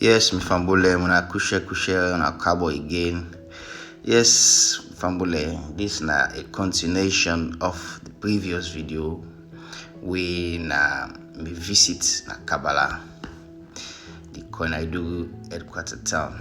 Yes, Mfambule, muna kushe na kabo again. Yes, Mfambule, this na a continuation of the previous video. We visit na Kabala, the Koinadugu headquarter town.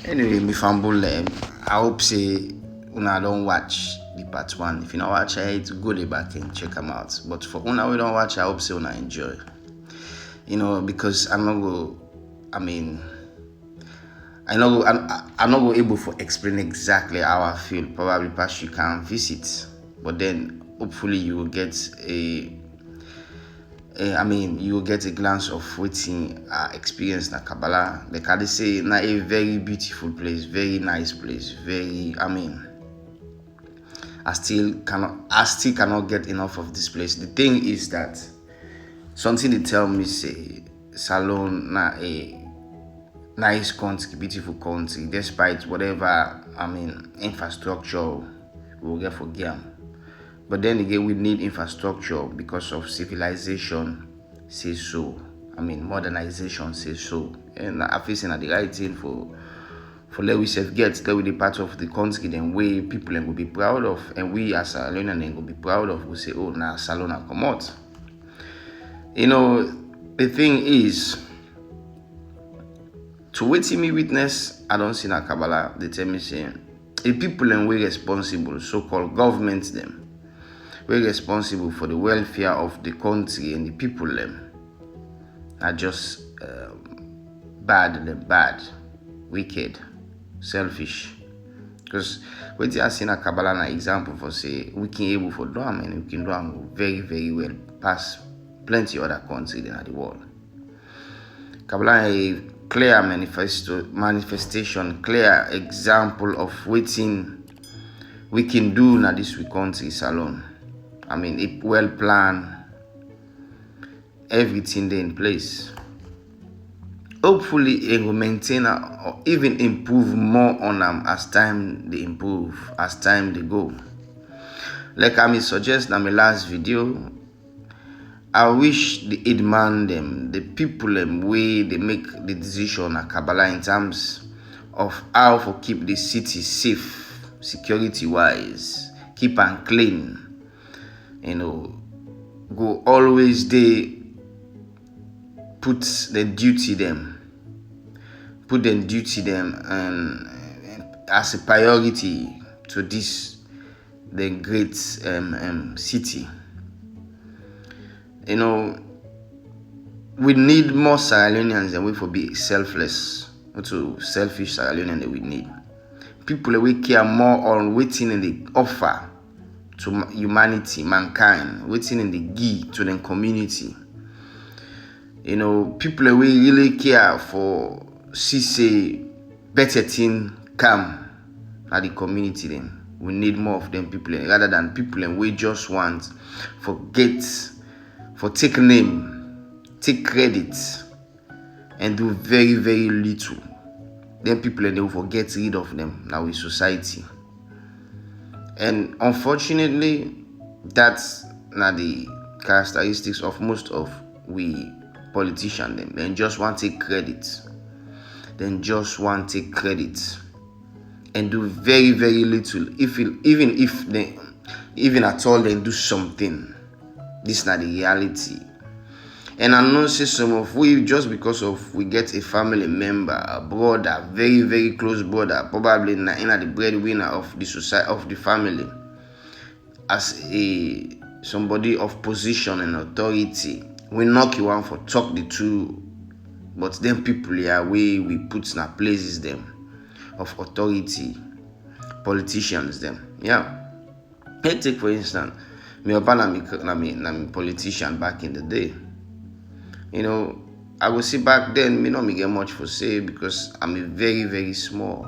Anyway, Mfambule, I hope say una don't watch the part 1. If you don't watch it, go back and check them out. But for una we don't watch, I hope say una enjoy. Because I'm not go able to explain exactly how I feel. Probably past you can visit, but then hopefully you will get you will get a glance of waiting experience na Kabala. Like I say, na a very beautiful place, very nice place, very I still cannot get enough of this place. The thing is that something they tell me say Salone na a nice country, beautiful country, despite whatever infrastructure we will get for game. But then again, we need infrastructure because of civilization says so. Modernization says so. And I feel saying the right thing for let we get the part of the country then we people will be proud of, and we as a learner then will be proud of. We say, oh, now Salona come out. The thing is, to waiting me witness, I don't see na Kabala. They tell me saying, the people and we responsible, so-called governments them, we're responsible for the welfare of the country and the people them are just bad, wicked, selfish. Because when you are seeing a Kabala na example for say we can able for do and we can do very, very well past plenty other countries in the world. Kabala is a clear manifestation, clear example of waiting we can do na this we country alone. It well planned, everything there in place. Hopefully it will maintain or even improve more on them as time they improve, as time they go. Like I suggest in my last video, I wish the Idman them, the people them way they make the decision at Kabala in terms of how to keep the city safe, security wise, keep and clean. Go always they put the duty them and as a priority to this the great city. We need more Sierra Leoneans and we for be selfless, not to selfish Sierra Leoneans that we need. People we care more on waiting in the offer to humanity, mankind, waiting in the give to the community. People we really care for say better thing come at the community then. We need more of them people rather than people and we just want for take name, take credit, and do very, very little. Then people and they will forget rid of them now in society. And unfortunately, that's not the characteristics of most of we politicians. They just want to take credit. And do very, very little. Even at all they do something. This is not the reality. And I know say some of we just because of we get a family member, a brother, very, very close brother, probably in the breadwinner of the society, of the family, as somebody of position and authority. We knock you out for talk the two, but then people here we put in places them of authority, politicians them. Yeah. Let's take for instance, me politician back in the day. I will see back then me not get much for say because I'm a very, very small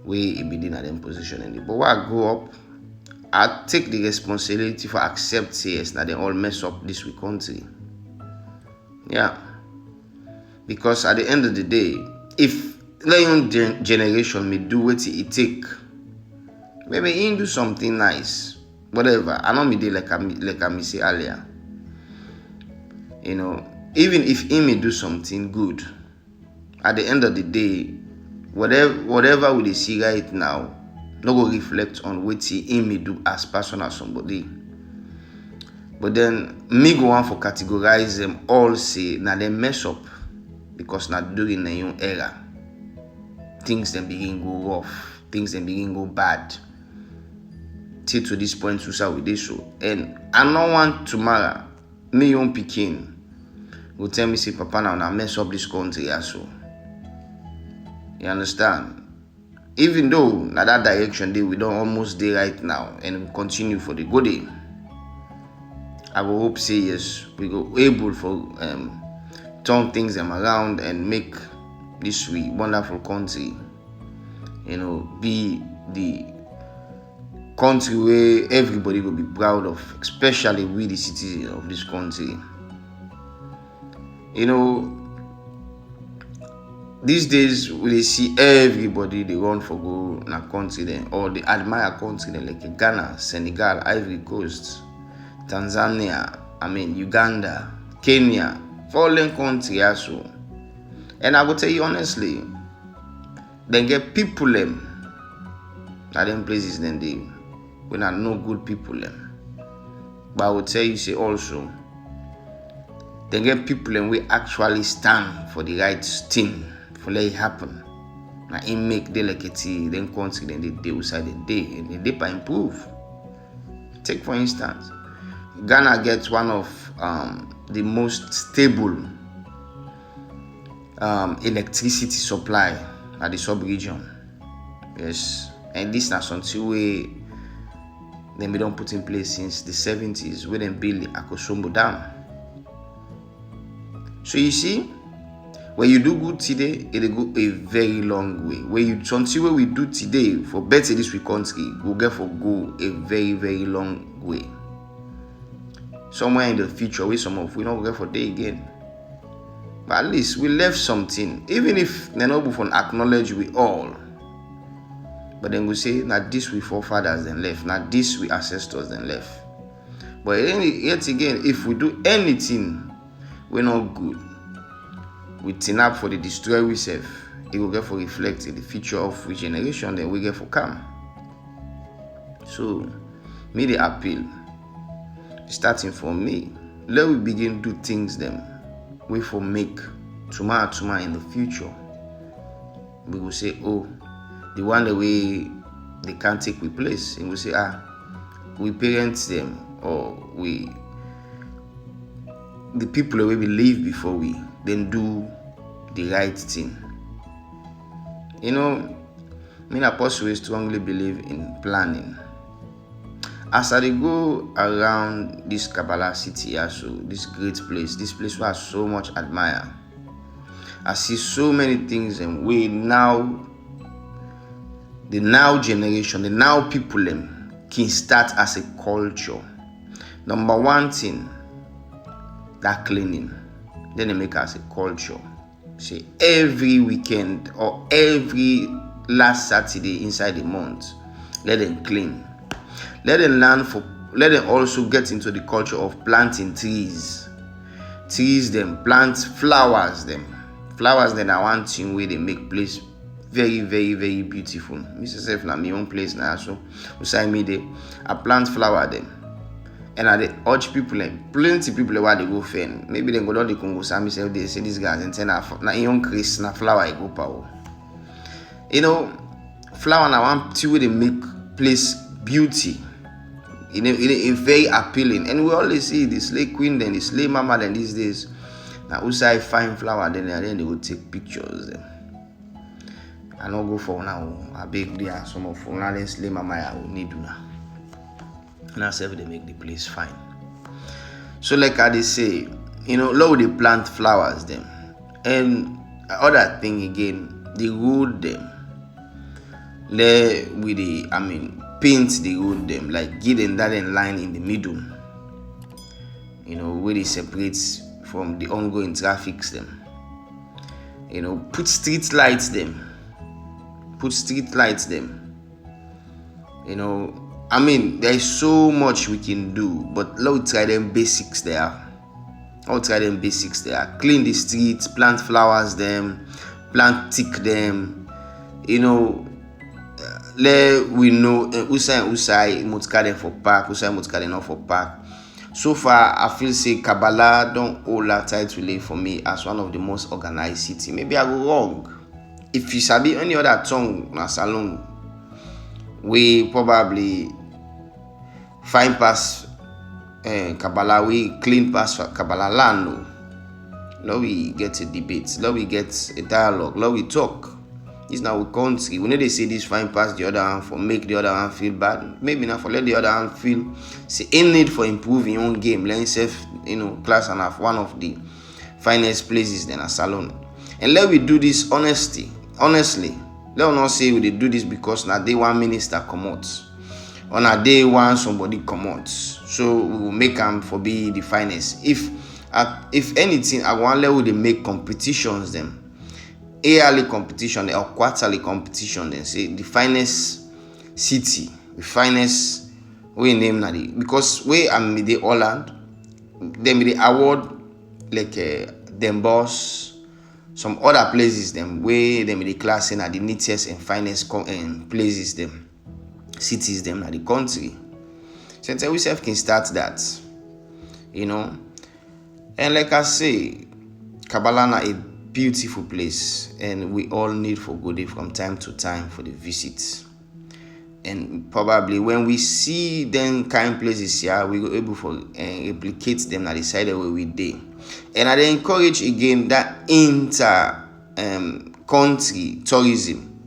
way be in them position in it. But when I grow up, I take the responsibility for accept yes that they all mess up this we country. Yeah. Because at the end of the day, if Leone generation may do what it take, maybe he do something nice, whatever. I know me day like I say earlier. even if he may do something good, at the end of the day, whatever we see right now, no go reflect on what he may do as person or somebody. But then me go on for categorize them all, say now they mess up because now during the young era, things then begin go rough, things then begin go bad. Till to this point, so with this show, and I don't want tomorrow me young Pekin will tell me, say, Papa, now I mess up this country also. You understand? Even though na that direction we don't almost there right now, and we continue for the good day, I will hope say yes, we go able for turn things them around and make this wonderful country, be the country where everybody will be proud of, especially we the citizens of this country. These days we see everybody they run for go na country then, or they admire country then, like Ghana, Senegal, Ivory Coast, Tanzania, Uganda, Kenya, foreign country also. And I will tell you honestly, they get people them at them places then they when are no good people them. But I will tell you say also, they get people them we actually stand for the right thing for let it happen. Now it make delicate then country then they do side the day and they improve. Take for instance, Ghana gets one of the most stable electricity supply at the sub-region. Yes, and this is something way they don't put in place since the 70s when they build the Akosombo Dam. So you see, when you do good today, it will go a very long way. When you something what we do today for better this country, will get for go a very, very long way. Somewhere in the future, we some of we not get for day again. But at least we left something, even if they're not going to acknowledge we all. But then we say, not this we forefathers then left, not this we ancestors then left. But yet again, if we do anything, we're not good. We turn up for the destroy we save. It will get for reflect in the future of which generation then we get for come. So, me the appeal, starting from me, let we begin do things them. We for make tomorrow in the future. We will say, oh, the one that they can't take we place, and we say, we parents them, or the people that we live before we then do the right thing. Me I personally strongly believe in planning. As I go around this Kabala city, also this great place, this place where I so much admire, I see so many things, and we now, the now generation, the now people them can start as a culture. Number one thing, that cleaning. Then they make us a culture. Say every weekend or every last Saturday inside the month, let them clean. Let them also get into the culture of planting trees. Trees them, plant flowers them. Flowers then are one thing where they make place very, very, very beautiful. Mr. Self na my own place now, so beside me there, I plant flower them. And I urge people, plenty people where they go fan. Maybe they go down the Congo, so myself they say these guys and say na young Chris na flower I go power. Flower na one thing where they make place beauty. It's very appealing, and we always see the slay queen then the slay mama then these days. Now outside fine flower then they will take pictures. I don't go for now. I beg there some of now then slay mama I will need now. And that's if they make the place fine. So like I say, low they plant flowers them, and other thing again, they road them. With the paint the road them, like give them that line in the middle, where they separates from the ongoing traffics them. Put street lights them. There is so much we can do, but let's try them basics there. I'll try them basics there. Clean the streets, plant flowers them, plant tick them. Let we know Usai Mutka them for park, Usai Mutka them not for park. So far, I feel say Kabala don't hold that title for me as one of the most organized city. Maybe I go wrong. If you sabi any other tongue na salon, we probably find past Kabala, we clean past Kabala land. Now we get a debate, now we get a dialogue, now we talk. This now we country. We know they say this fine past the other hand for make the other hand feel bad. Maybe not for let the other hand feel say any need for improving your own game. Let yourself, class and have one of the finest places than a salon. And let we do this honestly. Let us not say we do this because now day one minister come out. On a day one somebody come out. So we will make them for be the finest. If anything, I want let we make competitions them. Yearly competition or quarterly competition, then say the finest city, the finest we name na because we am the Holland, them the award like them boss, some other places them way them the class in at the neatest and finest places them cities them na the country. So we self can start that, and like I say, Kabala na a beautiful place, and we all need for go there from time to time for the visits. And probably when we see them kind places here, we go able for replicate them at the side where we dey. And I encourage again that inter country tourism.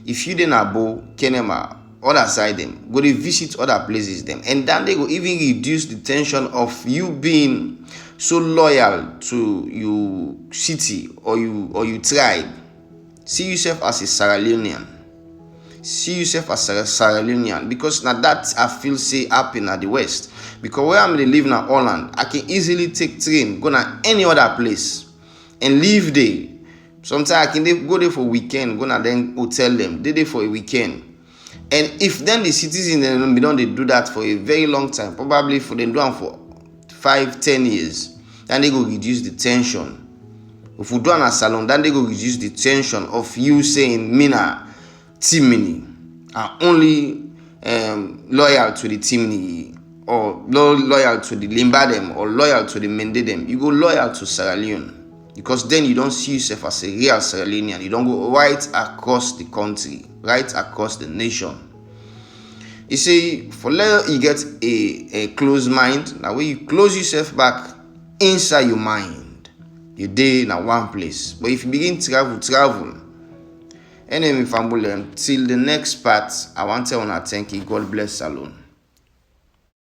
If you dey Abo, Kenema, other side them, go to visit other places them, and then they go even reduce the tension of you being so loyal to your city or you tribe. See yourself as a Sierra Leonean. Because now that I feel say happen at the West. Because where I'm live in Holland, I can easily take train, go to any other place and live there. Sometimes I can go there for a weekend, go to then hotel them, they there for a weekend. And if then the citizens they do that for a very long time, probably for them do for 5-10 years, then they go reduce the tension. If we do a salon, then they go reduce the tension of you saying Mina Timini are only loyal to the Timini or loyal to the Limbadem or loyal to the Mendedem. You go loyal to Sierra Leone because then you don't see yourself as a real Sierra Leonean. You don't go right across the country, right across the nation. You see, for later you get a closed mind. Now when you close yourself back inside your mind, you day in one place. But if you begin to travel, and then till the next part, I want to thank you. God bless Salon.